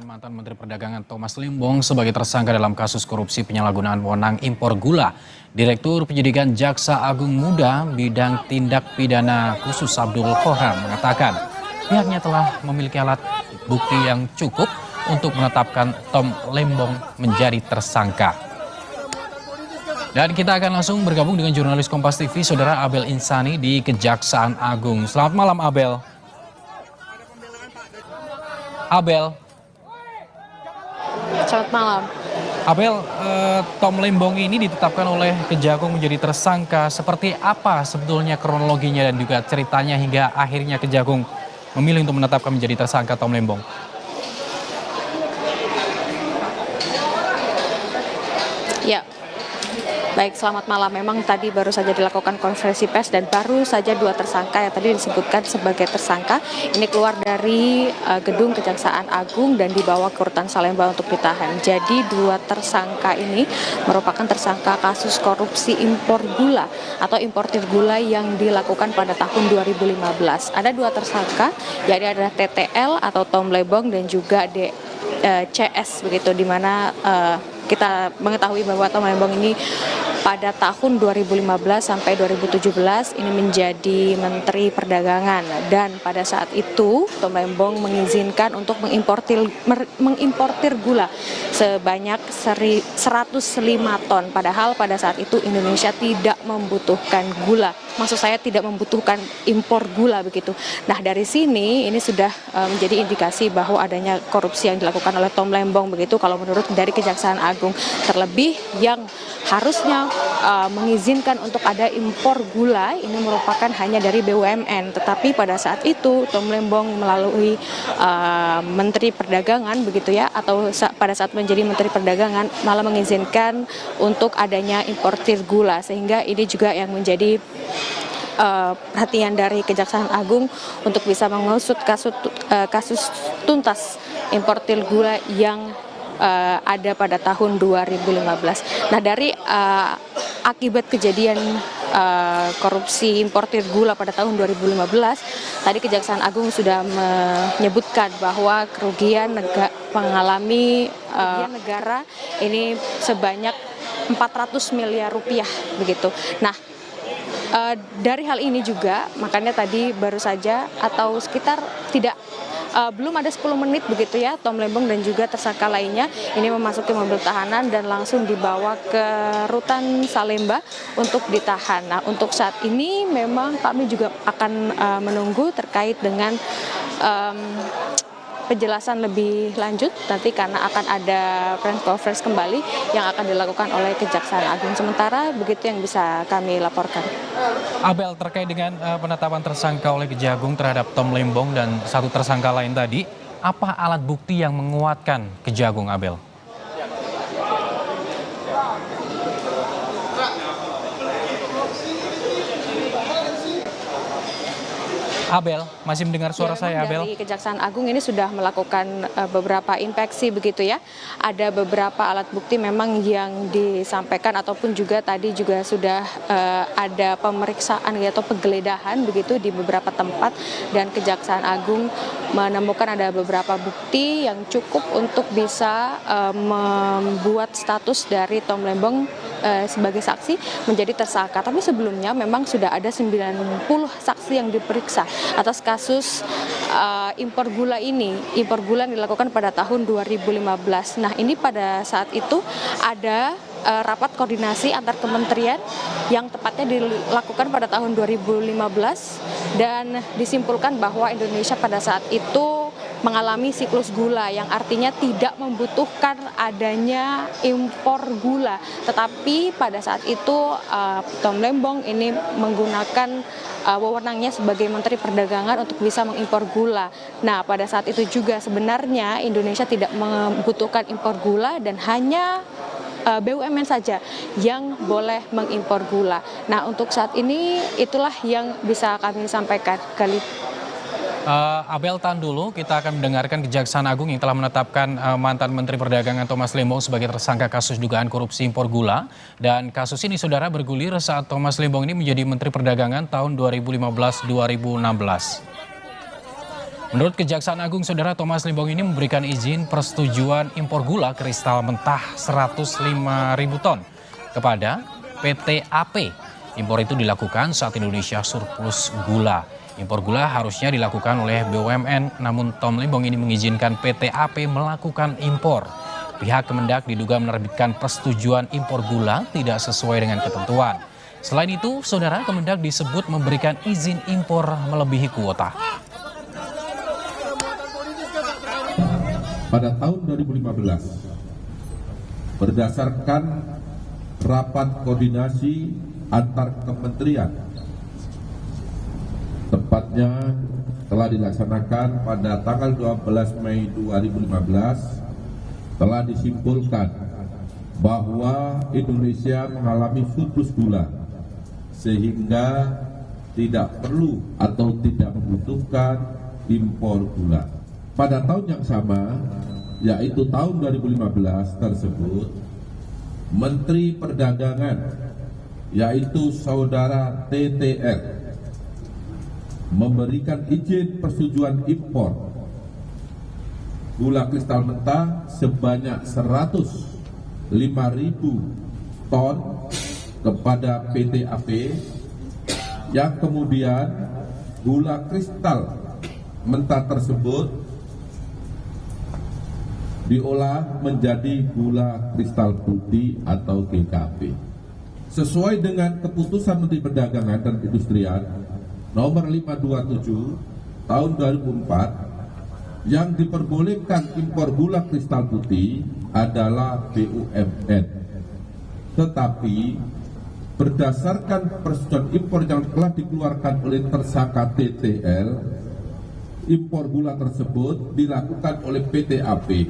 Mantan Menteri Perdagangan Thomas Lembong sebagai tersangka dalam kasus korupsi penyalahgunaan wewenang impor gula. Direktur Penyidikan Jaksa Agung Muda bidang tindak pidana khusus Abdul Khohar mengatakan pihaknya telah memiliki alat bukti yang cukup untuk menetapkan Tom Lembong menjadi tersangka. Dan kita akan langsung bergabung dengan jurnalis Kompas TV, Saudara Abel Insani di Kejaksaan Agung. Selamat malam, Abel. Abel. Selamat malam. Abel, Tom Lembong ini ditetapkan oleh Kejagung menjadi tersangka. Seperti apa sebetulnya kronologinya dan juga ceritanya hingga akhirnya Kejagung memilih untuk menetapkan menjadi tersangka Tom Lembong? Ya, baik, selamat malam. Memang tadi baru saja dilakukan konferensi pers dan baru saja dua tersangka yang tadi disebutkan sebagai tersangka ini keluar dari gedung Kejaksaan Agung dan dibawa ke rutan Salemba untuk ditahan. Jadi dua tersangka ini merupakan tersangka kasus korupsi impor gula atau importir gula yang dilakukan pada tahun 2015. Ada dua tersangka, yaitu ada TTL atau Tom Lembong dan juga CS begitu, di mana kita mengetahui bahwa Tom Lembong ini pada tahun 2015 sampai 2017 ini menjadi Menteri Perdagangan, dan pada saat itu Tom Lembong mengizinkan untuk mengimportir gula sebanyak 105 ton, padahal pada saat itu Indonesia tidak membutuhkan gula. Maksud saya tidak membutuhkan impor gula begitu. Nah, dari sini ini sudah menjadi indikasi bahwa adanya korupsi yang dilakukan oleh Tom Lembong begitu kalau menurut dari Kejaksaan Agung. Terlebih yang harusnya mengizinkan untuk ada impor gula ini merupakan hanya dari BUMN, tetapi pada saat itu Tom Lembong melalui Menteri Perdagangan begitu ya, atau pada saat menjadi Menteri Perdagangan malah mengizinkan untuk adanya importir gula, sehingga ini juga yang menjadi perhatian dari Kejaksaan Agung untuk bisa mengusut kasus tuntas importir gula yang ada pada tahun 2015. Nah, dari akibat kejadian korupsi importir gula pada tahun 2015, tadi Kejaksaan Agung sudah menyebutkan bahwa kerugian mengalami negara ini sebanyak 400 miliar rupiah begitu. Nah, dari hal ini juga makanya tadi baru saja atau sekitar belum ada 10 menit begitu ya, Tom Lembong dan juga tersangka lainnya ini memasuki mobil tahanan dan langsung dibawa ke rutan Salemba untuk ditahan. Nah, untuk saat ini memang kami juga akan menunggu terkait dengan penjelasan lebih lanjut nanti karena akan ada press conference kembali yang akan dilakukan oleh Kejaksaan Agung. Sementara begitu yang bisa kami laporkan. Abel, terkait dengan penetapan tersangka oleh Kejagung terhadap Tom Lembong dan satu tersangka lain tadi, apa alat bukti yang menguatkan Kejagung, Abel? Abel, masih mendengar suara saya, Abel? Dari Kejaksaan Agung ini sudah melakukan beberapa inspeksi begitu ya. Ada beberapa alat bukti memang yang disampaikan ataupun juga tadi juga sudah ada pemeriksaan atau penggeledahan begitu di beberapa tempat, dan Kejaksaan Agung menemukan ada beberapa bukti yang cukup untuk bisa membuat status dari Tom Lembong sebagai saksi menjadi tersangka. Tapi sebelumnya memang sudah ada 90 saksi yang diperiksa atas kasus impor gula ini. Impor gula yang dilakukan pada tahun 2015. Nah, ini pada saat itu ada rapat koordinasi antar kementerian yang tepatnya dilakukan pada tahun 2015 dan disimpulkan bahwa Indonesia pada saat itu mengalami siklus gula yang artinya tidak membutuhkan adanya impor gula, tetapi pada saat itu Tom Lembong ini menggunakan wewenangnya sebagai Menteri Perdagangan untuk bisa mengimpor gula. Nah, pada saat itu juga sebenarnya Indonesia tidak membutuhkan impor gula dan hanya BUMN saja yang boleh mengimpor gula. Nah, untuk saat ini itulah yang bisa kami sampaikan. Abel, tahan dulu, kita akan mendengarkan Kejaksaan Agung yang telah menetapkan mantan Menteri Perdagangan Thomas Lembong sebagai tersangka kasus dugaan korupsi impor gula. Dan kasus ini, saudara, bergulir saat Thomas Lembong ini menjadi Menteri Perdagangan tahun 2015-2016. Menurut Kejaksaan Agung, Saudara, Thomas Limbong ini memberikan izin persetujuan impor gula kristal mentah 105.000 ton kepada PT AP. Impor itu dilakukan saat Indonesia surplus gula. Impor gula harusnya dilakukan oleh BUMN, namun Tom Limbong ini mengizinkan PT AP melakukan impor. Pihak Kemendak diduga menerbitkan persetujuan impor gula tidak sesuai dengan ketentuan. Selain itu, Saudara, Kemendak disebut memberikan izin impor melebihi kuota. Pada tahun 2015, berdasarkan rapat koordinasi antar kementerian, tepatnya telah dilaksanakan pada tanggal 12 Mei 2015, telah disimpulkan bahwa Indonesia mengalami surplus gula sehingga tidak perlu atau tidak membutuhkan impor gula. Pada tahun yang sama, yaitu tahun 2015 tersebut, Menteri Perdagangan, yaitu Saudara TTR, memberikan izin persetujuan impor gula kristal mentah sebanyak 105.000 ton kepada PT AP, yang kemudian gula kristal mentah tersebut diolah menjadi gula kristal putih atau GKP. Sesuai dengan keputusan Menteri Perdagangan dan Perindustrian nomor 527 tahun 2004, yang diperbolehkan impor gula kristal putih adalah BUMN. Tetapi berdasarkan persetujuan impor yang telah dikeluarkan oleh tersangka TTL, impor gula tersebut dilakukan oleh PT AP.